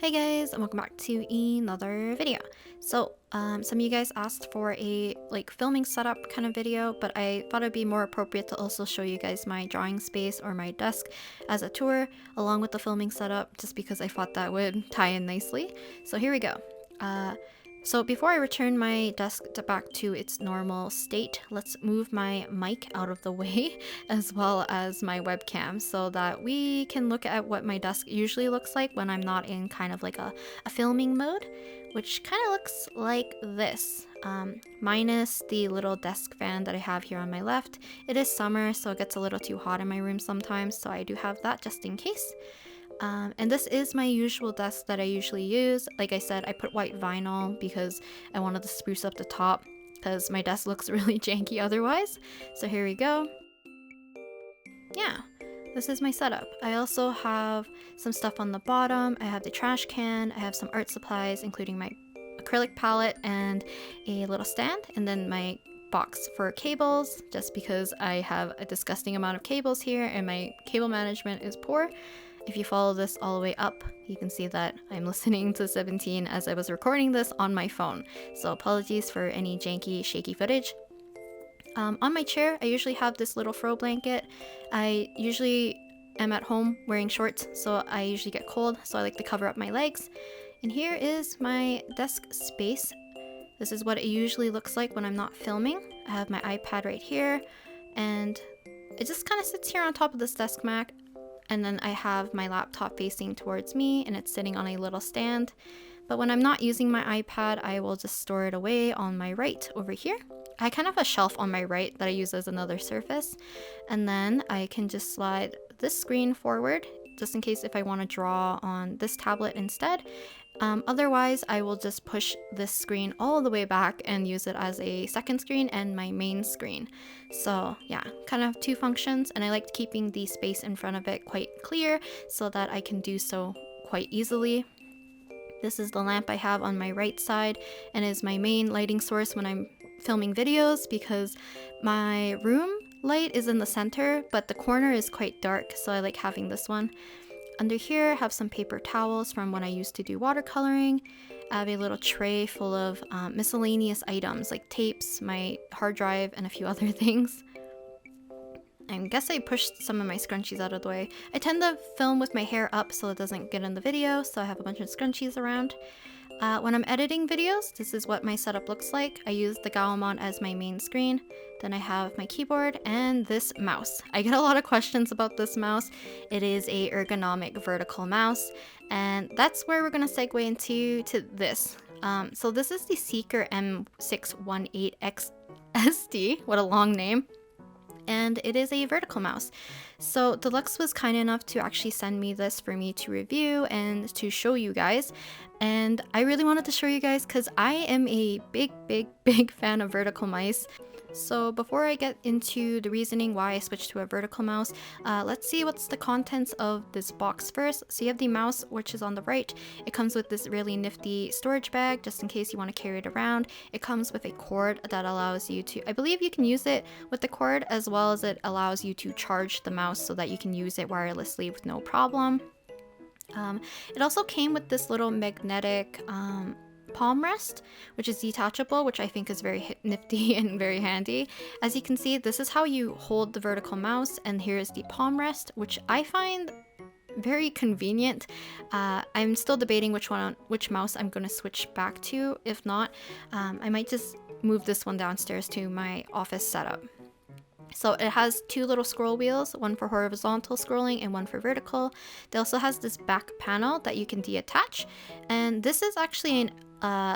Hey guys, and welcome back to another video. Some of you guys asked for a filming setup kind of video, but I thought it'd be more appropriate to also show you guys my drawing space or my desk as a tour along with the filming setup, just because I thought that would tie in nicely. So here we go. So before I return my desk back to its normal state, let's move my mic out of the way as well as my webcam so that we can look at what my desk usually looks like when I'm not in kind of like a filming mode, which kind of looks like this, minus the little desk fan that I have here on my left. It is summer, so it gets a little too hot in my room sometimes, so I do have that just in case. And this is my usual desk that I usually use. Like I said, I put white vinyl because I wanted to spruce up the top because my desk looks really janky otherwise. So here we go. Yeah, this is my setup. I also have some stuff on the bottom. I have the trash can. I have some art supplies, including my acrylic palette and a little stand, and then my box for cables, just because I have a disgusting amount of cables here and my cable management is poor. If you follow this all the way up, you can see that I'm listening to 17 as I was recording this on my phone. So apologies for any janky, shaky footage. On my chair, I usually have this little throw blanket. I usually am at home wearing shorts, so I usually get cold, so I like to cover up my legs. And here is my desk space. This is what it usually looks like when I'm not filming. I have my iPad right here, and it just kind of sits here on top of this desk mat. And then I have my laptop facing towards me and it's sitting on a little stand. But when I'm not using my iPad, I will just store it away on my right over here. I kind of have a shelf on my right that I use as another surface. And then I can just slide this screen forward just in case if I want to draw on this tablet instead. Otherwise, I will just push this screen all the way back and use it as a second screen and my main screen. So yeah, kind of two functions, and I like keeping the space in front of it quite clear so that I can do so quite easily. This is the lamp I have on my right side and is my main lighting source when I'm filming videos, because my room light is in the center, but the corner is quite dark, so I like having this one. Under here, I have some paper towels from when I used to do watercoloring. I have a little tray full of miscellaneous items like tapes, my hard drive, and a few other things. I guess I pushed some of my scrunchies out of the way. I tend to film with my hair up so it doesn't get in the video, so I have a bunch of scrunchies around. When I'm editing videos, this is what my setup looks like. I use the Gaomon as my main screen. Then I have my keyboard and this mouse. I get a lot of questions about this mouse. It is a ergonomic vertical mouse, and that's where we're going to segue into this. So this is the Seeker M618XSD. What a long name. And it is a vertical mouse. So Deluxe was kind enough to actually send me this for me to review and to show you guys. And I really wanted to show you guys because I am a big fan of vertical mice. So before I get into the reasoning why I switched to a vertical mouse, let's see what's the contents of this box first. So you have the mouse, which is on the right. It comes with this really nifty storage bag, just in case you want to carry it around. It comes with a cord that allows you to, I believe you can use it with the cord, as well as it allows you to charge the mouse so that you can use it wirelessly with no problem. It also came with this little magnetic palm rest, which is detachable, which I think is very nifty and very handy. As you can see, this is how you hold the vertical mouse, and here is the palm rest, which I find very convenient. I'm still debating which mouse I'm going to switch back to. If not, I might just move this one downstairs to my office setup. So it has two little scroll wheels, one for horizontal scrolling and one for vertical. It also has this back panel that you can detach, and this is actually an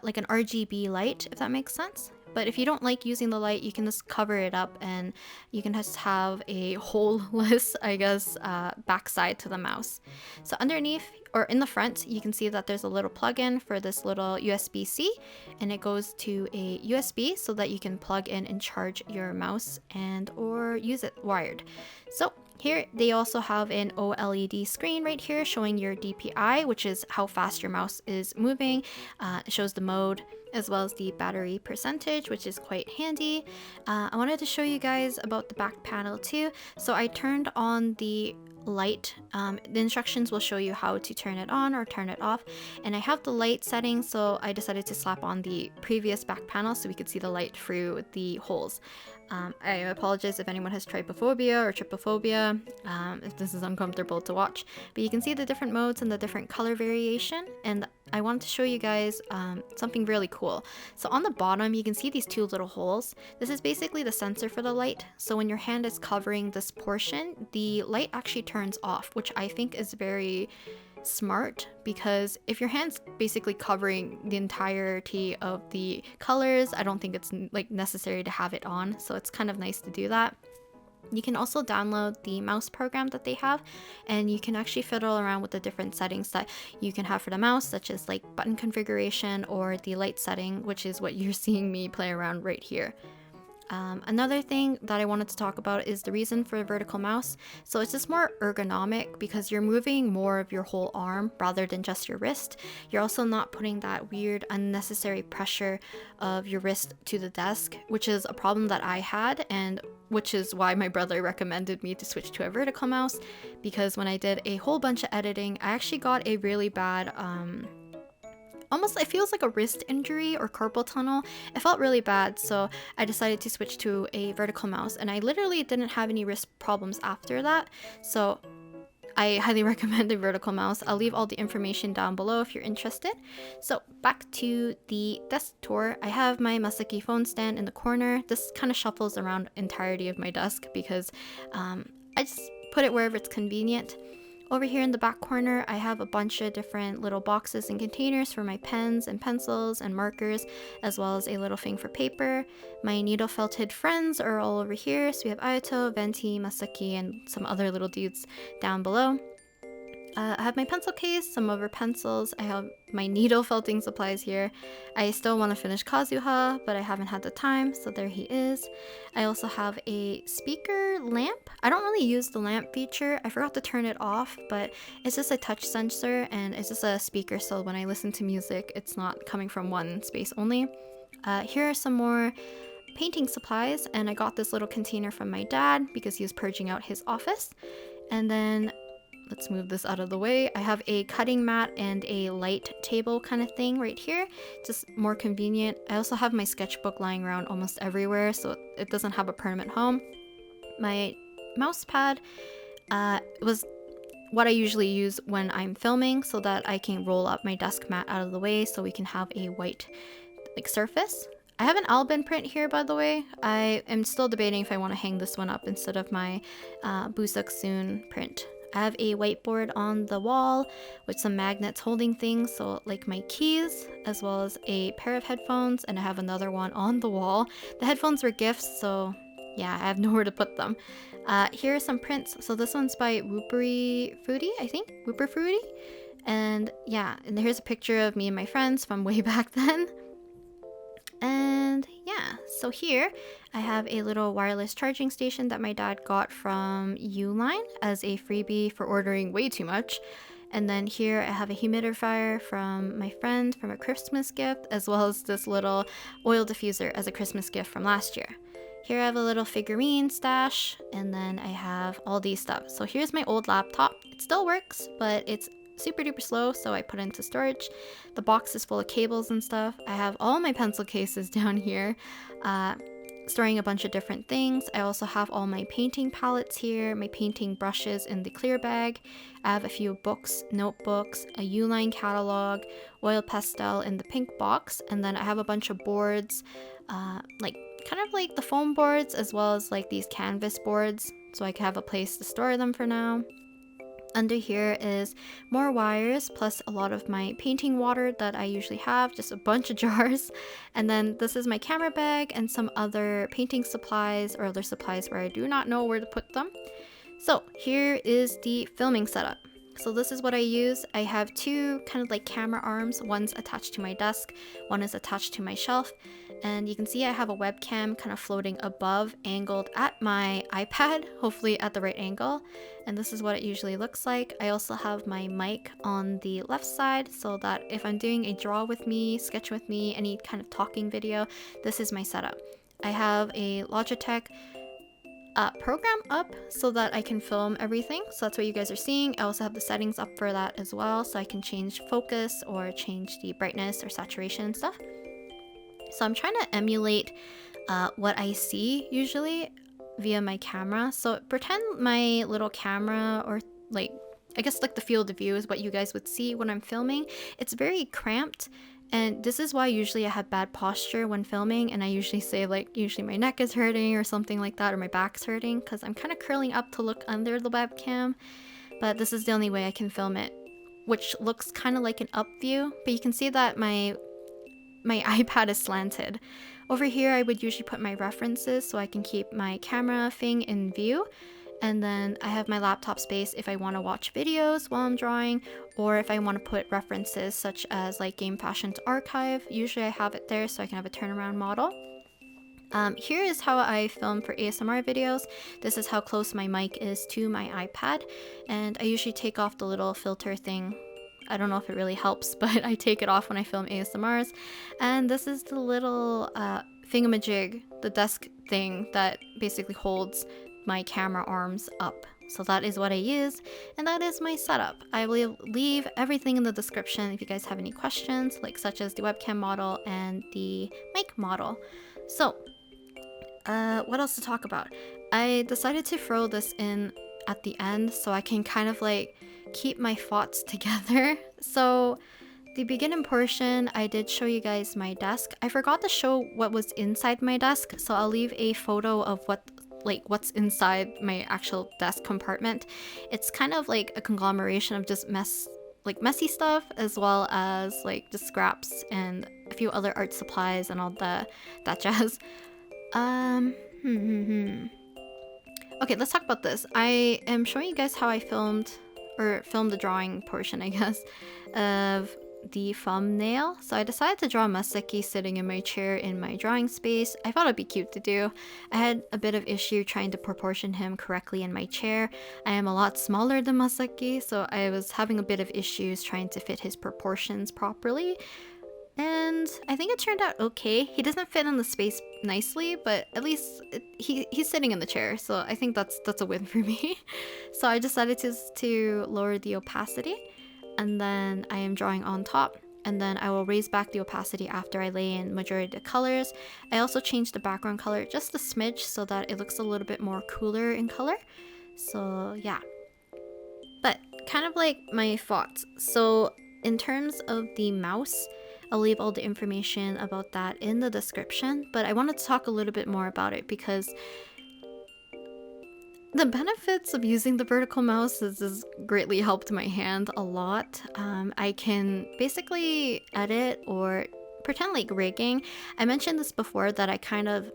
like an RGB light, if that makes sense. But if you don't like using the light, you can just cover it up and you can just have a holeless, I guess, backside to the mouse. So underneath, or in the front, you can see that there's a little plug-in for this little USB-C, and it goes to a USB so that you can plug in and charge your mouse and or use it wired. So here they also have an OLED screen right here showing your DPI, which is how fast your mouse is moving. It shows the mode as well as the battery percentage, which is quite handy. I wanted to show you guys about the back panel too. So I turned on the light. The instructions will show you how to turn it on or turn it off, and I have the light setting, so I decided to slap on the previous back panel so we could see the light through the holes. I apologize if anyone has trypophobia or trypophobia, if this is uncomfortable to watch, but you can see the different modes and the different color variation, and I wanted to show you guys something really cool. So on the bottom you can see these two little holes. This is basically the sensor for the light, so when your hand is covering this portion, the light actually turns off, which I think is very smart, because if your hand's basically covering the entirety of the colors, I don't think it's like necessary to have it on, so it's kind of nice to do that. You can also download the mouse program that they have, and you can actually fiddle around with the different settings that you can have for the mouse, such as like button configuration or the light setting, which is what you're seeing me play around right here. Another thing that I wanted to talk about is the reason for a vertical mouse. So it's just more ergonomic because you're moving more of your whole arm rather than just your wrist. You're also not putting that weird unnecessary pressure of your wrist to the desk, which is a problem that I had, and which is why my brother recommended me to switch to a vertical mouse, because when I did a whole bunch of editing, I actually got a really bad almost, it feels like a wrist injury or carpal tunnel. It felt really bad, so I decided to switch to a vertical mouse, and I literally didn't have any wrist problems after that, so I highly recommend a vertical mouse. I'll leave all the information down below if you're interested. So back to the desk tour. I have my Masaki phone stand in the corner. This kind of shuffles around the entirety of my desk because I just put it wherever it's convenient. Over here in the back corner, I have a bunch of different little boxes and containers for my pens and pencils and markers, as well as a little thing for paper. My needle felted friends are all over here, so we have Ayato, Venti, Masaki, and some other little dudes down below. I have my pencil case, some other pencils. I have my needle felting supplies here. I still want to finish Kazuha, but I haven't had the time, so there he is. I also have a speaker lamp. I don't really use the lamp feature. I forgot to turn it off, but it's just a touch sensor, and it's just a speaker, so when I listen to music, it's not coming from one space only. Here are some more painting supplies, and I got this little container from my dad because he was purging out his office. And then let's move this out of the way. I have a cutting mat and a light table kind of thing right here, just more convenient. I also have my sketchbook lying around almost everywhere, so it doesn't have a permanent home. My mouse pad was what I usually use when I'm filming, so that I can roll up my desk mat out of the way so we can have a white like surface. I have an Albin print here, by the way. I am still debating if I want to hang this one up instead of my Busuk Soon print. I have a whiteboard on the wall with some magnets holding things, so like my keys, as well as a pair of headphones, and I have another one on the wall. The headphones were gifts, so yeah, I have nowhere to put them. Here are some prints. So this one's by Woopery Fruity, I think? Wooper Fruity? And yeah, and here's a picture of me and my friends from way back then. And yeah, so here I have a little wireless charging station that my dad got from Uline as a freebie for ordering way too much. And then here I have a humidifier from my friend from a Christmas gift, as well as this little oil diffuser as a Christmas gift from last year. Here I have a little figurine stash, and then I have all these stuff. So here's my old laptop. It still works, but it's super duper slow, so I put it into storage. The box is full of cables and stuff. I have all my pencil cases down here, storing a bunch of different things. I also have all my painting palettes here, my painting brushes in the clear bag. I have a few books, notebooks, a Uline catalog, oil pastel in the pink box, and then I have a bunch of boards, like kind of like the foam boards, as well as like these canvas boards, so I can have a place to store them for now. Under here is more wires, plus a lot of my painting water that I usually have, just a bunch of jars. And then this is my camera bag and some other painting supplies or other supplies where I do not know where to put them. So here is the filming setup. So this is what I use. I have two kind of like camera arms. One's attached to my desk, one is attached to my shelf. And you can see I have a webcam kind of floating above, angled at my iPad, hopefully at the right angle. And this is what it usually looks like. I also have my mic on the left side, so that if I'm doing a draw with me, sketch with me, any kind of talking video, this is my setup. I have a Logitech program up so that I can film everything. So that's what you guys are seeing. I also have the settings up for that as well, so I can change focus or change the brightness or saturation and stuff. So I'm trying to emulate what I see usually via my camera. So pretend my little camera, or like, I guess like the field of view is what you guys would see when I'm filming. It's very cramped, and this is why usually I have bad posture when filming, and I usually say like usually my neck is hurting or something like that, or my back's hurting, because I'm kind of curling up to look under the webcam. But this is the only way I can film it, which looks kind of like an up view, but you can see that my iPad is slanted. Over here I would usually put my references so I can keep my camera thing in view, and then I have my laptop space if I want to watch videos while I'm drawing, or if I want to put references such as like Game Fashion's archive. Usually I have it there so I can have a turnaround model. Here is how I film for ASMR videos. This is how close my mic is to my iPad, and I usually take off the little filter thing. I don't know if it really helps, but I take it off when I film ASMRs. And this is the little thingamajig, the desk thing that basically holds my camera arms up. So that is what I use, and that is my setup. I will leave everything in the description if you guys have any questions, like such as the webcam model and the mic model. So, what else to talk about? I decided to throw this in at the end so I can kind of like keep my thoughts together. So the beginning portion, I did show you guys my desk. I forgot to show what was inside my desk, so I'll leave a photo of what's inside my actual desk compartment. It's kind of like a conglomeration of just messy stuff, as well as like just scraps and a few other art supplies and all that jazz. Okay, let's talk about this. I am showing you guys how I filmed the drawing portion, I guess, of the thumbnail. So I decided to draw Masaki sitting in my chair in my drawing space. I thought it'd be cute to do. I had a bit of issue trying to proportion him correctly in my chair. I am a lot smaller than Masaki, so I was having a bit of issues trying to fit his proportions properly. And I think it turned out okay. He doesn't fit in the space nicely, but at least he's sitting in the chair, so I think that's a win for me. So I decided to lower the opacity, and then I am drawing on top, and then I will raise back the opacity after I lay in majority of the colors. I also changed the background color just a smidge so that it looks a little bit more cooler in color. So yeah. But kind of like my thoughts. So in terms of the mouse, I'll leave all the information about that in the description, but I wanted to talk a little bit more about it because the benefits of using the vertical mouse has greatly helped my hand a lot. I can basically edit or pretend like rigging. I mentioned this before that I kind of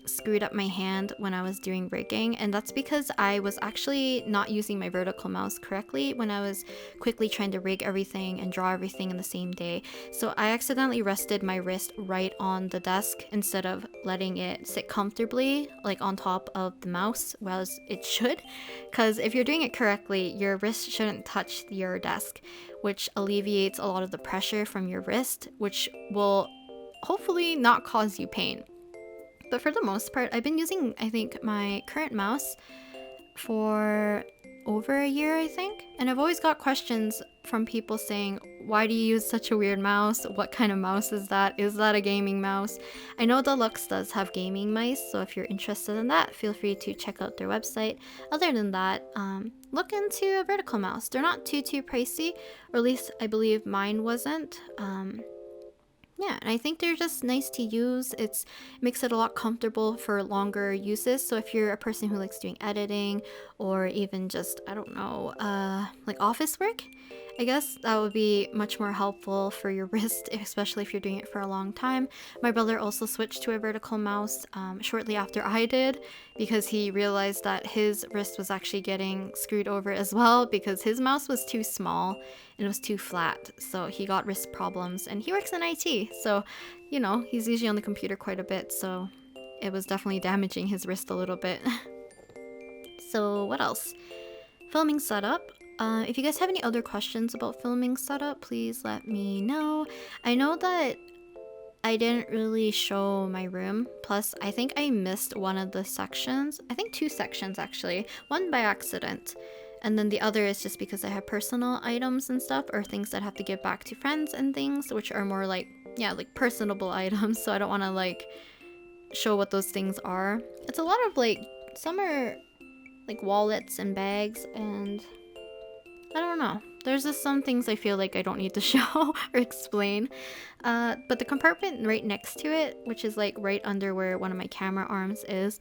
screwed up my hand when I was doing rigging, and that's because I was actually not using my vertical mouse correctly when I was quickly trying to rig everything and draw everything in the same day. So I accidentally rested my wrist right on the desk instead of letting it sit comfortably like on top of the mouse, whereas it should, because if you're doing it correctly, your wrist shouldn't touch your desk, which alleviates a lot of the pressure from your wrist, which will hopefully not cause you pain. But for the most part, I've been using, I think, my current mouse for over a year, I think. And I've always got questions from people saying, why do you use such a weird mouse? What kind of mouse is that? Is that a gaming mouse? I know Deluxe does have gaming mice, so if you're interested in that, feel free to check out their website. Other than that, look into a vertical mouse. They're not too pricey, or at least I believe mine wasn't. Yeah, and I think they're just nice to use. It makes it a lot comfortable for longer uses. So if you're a person who likes doing editing, or even just, I don't know, like office work, I guess that would be much more helpful for your wrist, especially if you're doing it for a long time. My brother also switched to a vertical mouse shortly after I did, because he realized that his wrist was actually getting screwed over as well, because his mouse was too small and it was too flat. So he got wrist problems, and he works in IT. So, you know, he's usually on the computer quite a bit. So it was definitely damaging his wrist a little bit. So what else? Filming setup. If you guys have any other questions about filming setup, please let me know. I know that I didn't really show my room. Plus, I think I missed one of the sections. I think 2 sections actually. One by accident. And then the other is just because I have personal items and stuff, or things that I have to give back to friends and things, which are more like, yeah, like personable items. So I don't want to like show what those things are. It's a lot of like, some are like wallets and bags, and I don't know. There's just some things I feel like I don't need to show or explain. But the compartment right next to it, which is like right under where one of my camera arms is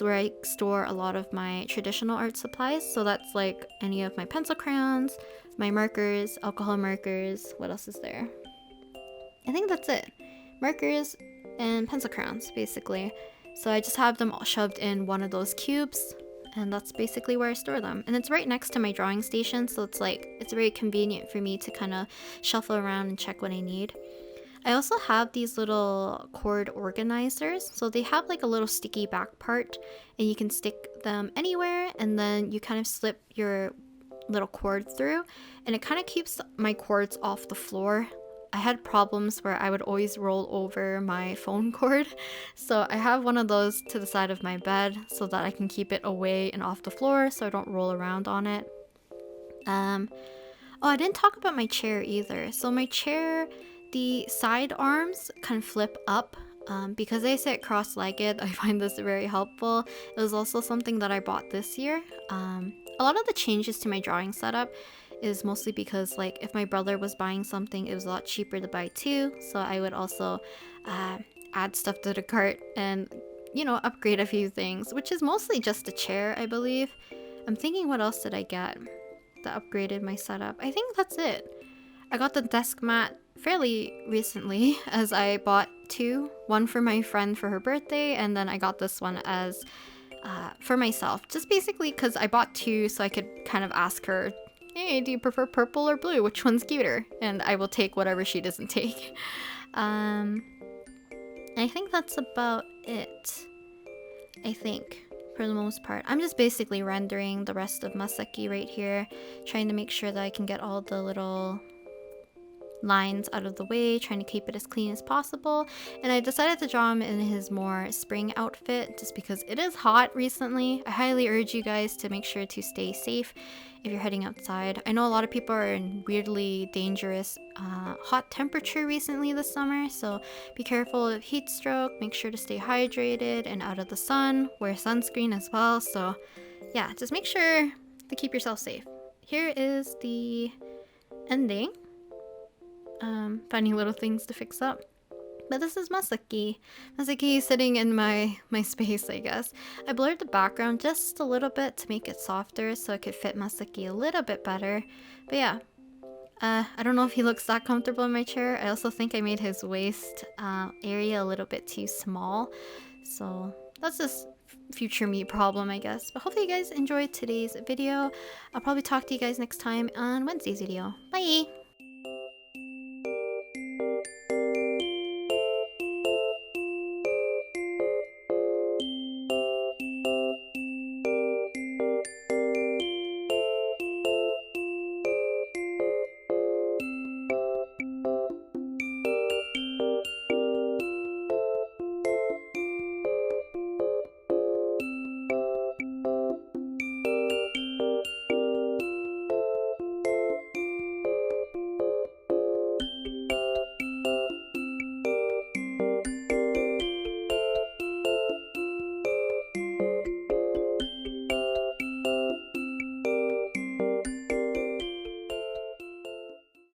where I store a lot of my traditional art supplies. So that's like any of my pencil crayons, my markers, alcohol markers. What else is there? I think that's it. Markers and pencil crayons, basically. So I just have them all shoved in one of those cubes, and that's basically where I store them. And it's right next to my drawing station, so it's like, it's very convenient for me to kind of shuffle around and check what I need. I also have these little cord organizers. So they have like a little sticky back part, and you can stick them anywhere, and then you kind of slip your little cord through, and it kind of keeps my cords off the floor. I had problems where I would always roll over my phone cord, so I have one of those to the side of my bed so that I can keep it away and off the floor so I don't roll around on it. Oh, I didn't talk about my chair either. So my chair, the side arms kind of flip up. Because I sit cross-legged, I find this very helpful. It was also something that I bought this year. A lot of the changes to my drawing setup is mostly because like if my brother was buying something, it was a lot cheaper to buy 2. So I would also add stuff to the cart and, you know, upgrade a few things, which is mostly just a chair, I believe. I'm thinking, what else did I get that upgraded my setup? I think that's it. I got the desk mat fairly recently, as I bought 2. One for my friend for her birthday, and then I got this one as for myself. Just basically because I bought 2 so I could kind of ask her, hey, do you prefer purple or blue? Which one's cuter? And I will take whatever she doesn't take. I think that's about it. I think, for the most part. I'm just basically rendering the rest of Masaki right here, trying to make sure that I can get all the little lines out of the way, trying to keep it as clean as possible. And I decided to draw him in his more spring outfit just because it is hot recently. I highly urge you guys to make sure to stay safe if you're heading outside. I know a lot of people are in weirdly dangerous hot temperature recently this summer, so be careful of heat stroke, make sure to stay hydrated and out of the sun, wear sunscreen as well. So yeah, just make sure to keep yourself safe. Here is the ending. Finding little things to fix up. But this is Masaki. Masaki is sitting in my space, I guess. I blurred the background just a little bit to make it softer so it could fit Masaki a little bit better. But yeah, I don't know if he looks that comfortable in my chair. I also think I made his waist area a little bit too small. So that's just future me problem, I guess. But hopefully you guys enjoyed today's video. I'll probably talk to you guys next time on Wednesday's video. Bye!